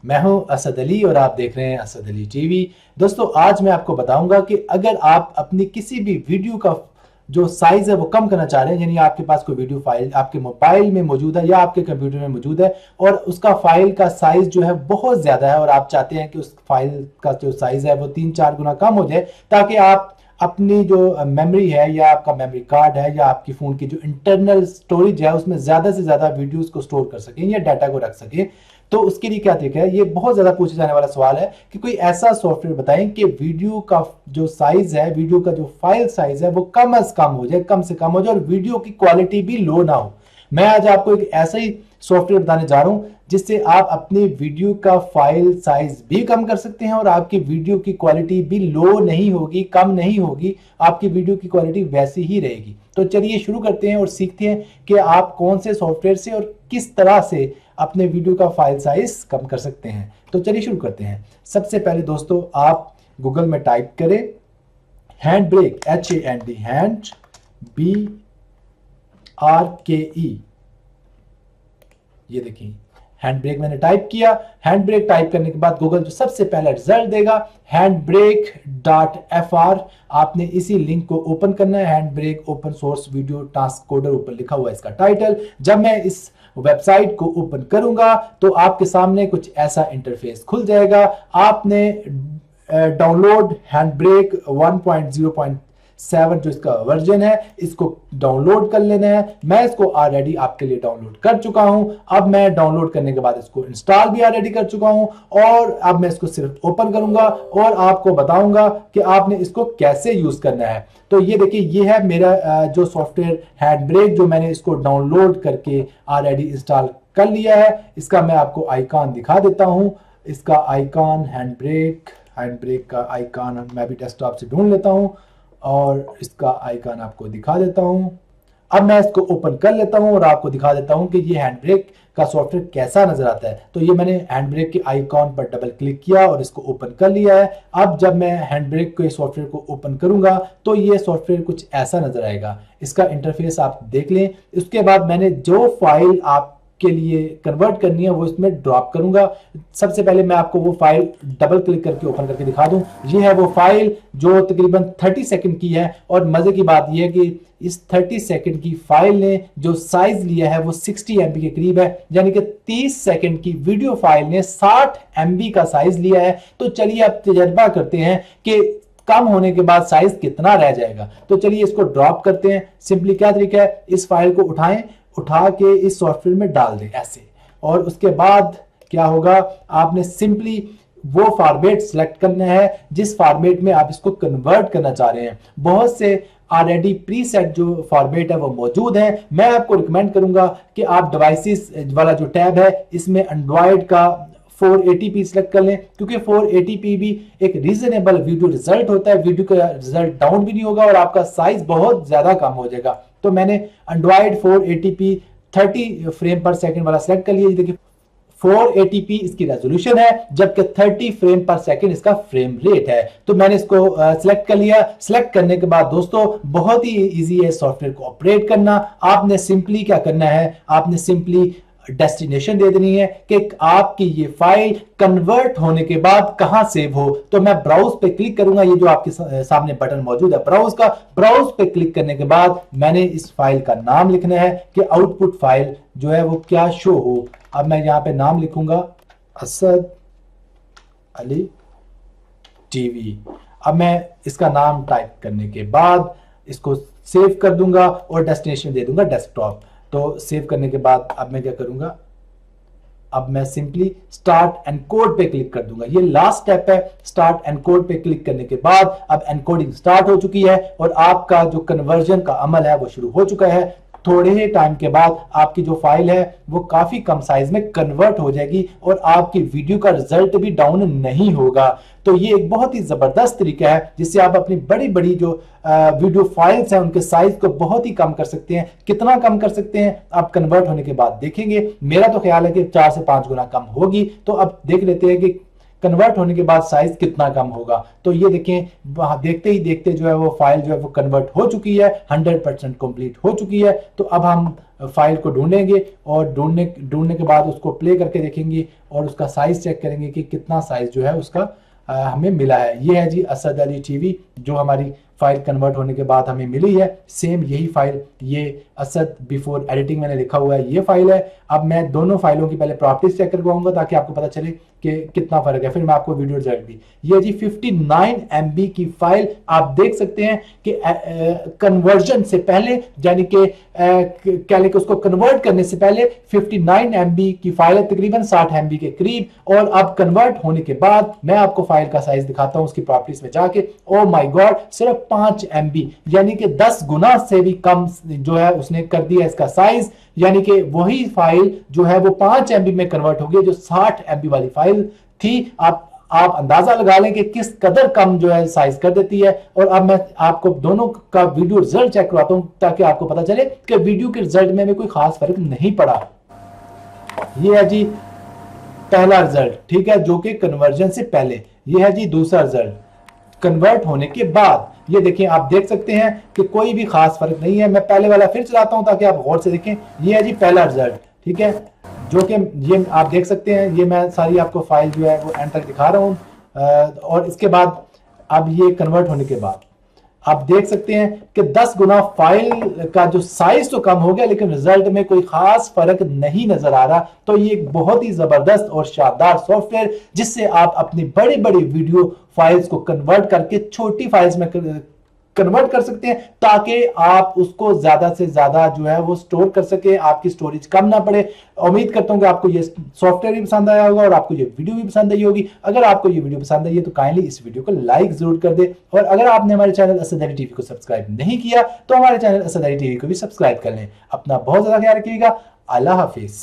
मैं हूं असद अली और आप देख रहे हैं असद अली टीवी। दोस्तों, आज मैं आपको बताऊंगा कि अगर आप अपनी किसी भी वीडियो का जो साइज है वो कम करना चाह रहे हैं, यानी आपके पास कोई वीडियो फाइल आपके मोबाइल में मौजूद है या आपके कंप्यूटर में मौजूद है और उसका फाइल का साइज जो है बहुत ज्यादा है और आप चाहते हैं कि उस फाइल का जो साइज है वो 3-4 गुना कम हो जाए, ताकि आप अपनी जो मेमोरी है या आपका मेमोरी कार्ड है या आपकी फ़ोन की जो इंटरनल स्टोरेज है उसमें ज़्यादा से ज़्यादा वीडियोस को स्टोर कर सकें या डाटा को रख सकें। तो उसके लिए क्या तरीका है, ये बहुत ज़्यादा पूछा जाने वाला सवाल है कि कोई ऐसा सॉफ्टवेयर बताएं कि वीडियो का जो साइज़ है, वीडियो का जो फाइल साइज़ है वो कम से कम हो जाए, कम से कम हो जाए और वीडियो की क्वालिटी भी लो ना हो। मैं आज आपको एक ऐसा ही सॉफ्टवेयर बताने जा रहा हूं जिससे आप अपनी वीडियो का फाइल साइज भी कम कर सकते हैं और आपकी वीडियो की क्वालिटी भी लो नहीं होगी, कम नहीं होगी, आपकी वीडियो की क्वालिटी वैसी ही रहेगी। तो चलिए शुरू करते हैं और सीखते हैं कि आप कौन से सॉफ्टवेयर से और किस तरह से अपने वीडियो का फाइल साइज कम कर सकते हैं। तो चलिए शुरू करते हैं। सबसे पहले दोस्तों, आप गूगल में टाइप करें हैंडब्रेक, HAND, हैंड BRKE। ये देखिए हैंडब्रेक मैंने टाइप किया। हैंडब्रेक टाइप करने के बाद गूगल जो सबसे पहला रिजल्ट देगा handbrake.fr, आपने इसी लिंक को ओपन करना है। Handbrake open source video task coder, ऊपर लिखा हुआ है इसका टाइटल। जब मैं इस वेबसाइट को ओपन करूंगा तो आपके सामने कुछ ऐसा इंटरफेस खुल जाएगा। आपने डाउनलोड हैंडब्रेक 1.0.7 जो इसका वर्जन है इसको डाउनलोड कर लेना है। मैं इसको ऑलरेडी आपके लिए डाउनलोड कर चुका हूं। अब मैं डाउनलोड करने के बाद इसको इंस्टॉल भी ऑलरेडी कर चुका हूं और अब मैं इसको सिर्फ ओपन करूंगा और आपको बताऊंगा कि आपने इसको कैसे यूज करना है। तो ये देखिए, ये है मेरा जो सॉफ्टवेयर हैंडब्रेक, जो मैंने इसको डाउनलोड करके ऑलरेडी इंस्टॉल कर लिया है। इसका मैं आपको आइकॉन दिखा देता हूं। इसका आइकॉन हैंडब्रेक का आइकॉन मैं भी डेस्कटॉप से ढूंढ लेता हूं और इसका आइकॉन आपको दिखा देता हूं। अब मैं इसको ओपन कर लेता हूं और आपको दिखा देता हूं कि ये हैंडब्रेक का सॉफ्टवेयर कैसा नजर आता है। तो ये मैंने हैंडब्रेक के आइकॉन पर डबल क्लिक किया और इसको ओपन कर लिया है। अब जब मैं हैंडब्रेक के सॉफ्टवेयर को ओपन करूंगा तो ये सॉफ्टवेयर कुछ ऐसा नजर आएगा। इसका इंटरफेस आप देख लें। उसके बाद मैंने जो फाइल आप के लिए कन्वर्ट करनी है वो इसमें ड्रॉप करूंगा। सबसे पहले मैं आपको वो फाइल डबल क्लिक करके ओपन करके दिखा दूं। ये है वो फाइल जो तकरीबन 30 सेकंड की है और मजे की बात यह है कि इस 30 सेकंड की फाइल ने जो साइज लिया है वो 60 MB के करीब है, यानी कि 30 सेकंड की वीडियो फाइल ने 60 MB का साइज लिया है। तो चलिए अब तजर्बा करते हैं कि कम होने के बाद साइज कितना रह जाएगा। तो चलिए इसको ड्रॉप करते हैं। सिंपली क्या तरीका है, इस फाइल को उठा के इस सॉफ्टवेयर में डाल दें ऐसे, और उसके बाद क्या होगा, आपने सिंपली वो फॉर्मेट सिलेक्ट करना है जिस फॉर्मेट में आप इसको कन्वर्ट करना चाह रहे हैं। बहुत से ऑलरेडी प्रीसेट जो फॉर्मेट है वो मौजूद है। मैं आपको रिकमेंड करूंगा कि आप डिवाइसेस वाला जो टैब है इसमें एंड्रॉयड का 480p सिलेक्ट कर लें, क्योंकि 480p भी एक रीजनेबल वीडियो रिजल्ट होता है। वीडियो का रिजल्ट डाउन भी नहीं होगा और आपका साइज बहुत ज्यादा कम हो जाएगा। तो मैंने एंड्रॉयड 480p 30 फ्रेम पर सेकंड वाला सिलेक्ट कर लिया। देखिए 480p इसकी रेजोल्यूशन है, जबकि 30 फ्रेम पर सेकंड इसका फ्रेम रेट है। तो मैंने इसको सिलेक्ट कर लिया। सिलेक्ट करने के बाद दोस्तों बहुत ही इजी है सॉफ्टवेयर को ऑपरेट करना। आपने सिंपली क्या करना है, आपने सिंपली डेस्टिनेशन दे देनी है कि आपकी ये फाइल कन्वर्ट होने के बाद कहां सेव हो। तो मैं ब्राउज पे क्लिक करूंगा। ये जो आपके सामने बटन मौजूद है ब्राउज का, ब्राउज पे क्लिक करने के बाद मैंने इस फाइल का नाम लिखना है कि आउटपुट फाइल जो है वो क्या शो हो। अब मैं यहां पे नाम लिखूंगा असद अली टीवी। अब मैं इसका नाम टाइप करने के बाद इसको सेव कर दूंगा और डेस्टिनेशन दे दूंगा डेस्कटॉप। तो सेव करने के बाद अब मैं क्या करूंगा, अब मैं सिंपली स्टार्ट एनकोड पे क्लिक कर दूंगा। ये लास्ट स्टेप है। स्टार्ट एनकोड पे क्लिक करने के बाद अब एनकोडिंग स्टार्ट हो चुकी है और आपका जो कन्वर्जन का अमल है वो शुरू हो चुका है। थोड़े ही टाइम के बाद आपकी जो फाइल है वो काफी कम साइज में कन्वर्ट हो जाएगी और आपकी वीडियो का रिजल्ट भी डाउन नहीं होगा। तो ये एक बहुत ही जबरदस्त तरीका है जिससे आप अपनी बड़ी बड़ी जो वीडियो फाइल्स हैं उनके साइज को बहुत ही कम कर सकते हैं। कितना कम कर सकते हैं आप कन्वर्ट होने के बाद देखेंगे। मेरा तो ख्याल है कि 4 से 5 गुना कम होगी। तो अब देख लेते हैं कि कन्वर्ट होने के बाद साइज कितना कम होगा। तो ये देखें, देखते ही देखते जो है वो फाइल जो है वो कन्वर्ट हो चुकी है, 100% कंप्लीट हो चुकी है। तो अब हम फाइल को ढूंढेंगे और ढूंढने के बाद उसको प्ले करके देखेंगे और उसका साइज चेक करेंगे कि कितना साइज जो है उसका हमें मिला है। ये है जी असद अली टीवी, जो हमारी फाइल कन्वर्ट होने के बाद हमें मिली है। सेम यही फाइल, ये असद बिफोर एडिटिंग मैंने लिखा हुआ है, ये फाइल है। अब मैं दोनों फाइलों की पहले प्रॉपर्टीज चेक करवाऊंगा ताकि आपको पता चले कि कितना फर्क है, फिर मैं आपको वीडियो रिजल्ट दी। ये जी 59 MB की फाइल, आप देख सकते हैं कि कन्वर्जन से पहले, यानी कि क्या लिखे, उसको कन्वर्ट करने से पहले 59 MB की फाइल है, तकरीबन 60 MB के करीब। और अब कन्वर्ट होने के बाद मैं आपको फाइल का साइज दिखाता हूं उसकी प्रॉपर्टीज में जाके। ओ माय गॉड, सिर्फ 5 MB, यानी कि 10 गुना से भी कम जो है उसने कर दिया इसका साइज। यानी कि वही फाइल जो है वो 5 MB में कन्वर्ट हो गई जो 60 MB वाली फाइल थी। आप अंदाजा लगा लें कि किस कदर कम जो है साइज कर देती है। और अब मैं आपको दोनों का वीडियो रिजल्ट चेक करवाता हूं ताकि आपको पता चले कि वीडियो के रिजल्ट में कोई खास फर्क नहीं पड़ा। ये है जी पहला रिजल्ट, ठीक है, जो कि कन्वर्जन से पहले। ये है जी दूसरा रिजल्ट कन्वर्ट होने के बाद। ये देखें, आप देख सकते हैं कि कोई भी खास फर्क नहीं है। मैं पहले वाला फिर चलाता हूं ताकि आप गौर से देखें। ये है जी पहला रिजल्ट, ठीक है, जो कि ये आप देख सकते हैं। ये मैं सारी आपको फाइल जो है वो एंड तक दिखा रहा हूं। और इसके बाद अब ये कन्वर्ट होने के बाद आप देख सकते हैं कि 10 गुना फाइल का जो साइज तो कम हो गया, लेकिन रिजल्ट में कोई खास फर्क नहीं नजर आ रहा। तो ये एक बहुत ही जबरदस्त और शानदार सॉफ्टवेयर, जिससे आप अपनी बड़ी बड़ी वीडियो फाइल्स को कन्वर्ट करके छोटी फाइल्स में कन्वर्ट कर सकते हैं, ताकि आप उसको ज्यादा से ज्यादा जो है वो स्टोर कर सके, आपकी स्टोरेज कम ना पड़े। उम्मीद करता हूं कि आपको ये सॉफ्टवेयर भी पसंद आया होगा और आपको ये वीडियो भी पसंद आई होगी। अगर आपको ये वीडियो पसंद आई है तो काइंडली इस वीडियो को लाइक जरूर कर दे। और अगर आपने हमारे चैनल असद अली टीवी को सब्सक्राइब नहीं किया तो हमारे चैनल असद अली टीवी को भी सब्सक्राइब कर लें। अपना बहुत ज्यादा ख्याल रखिएगा। अल्लाह हाफिज।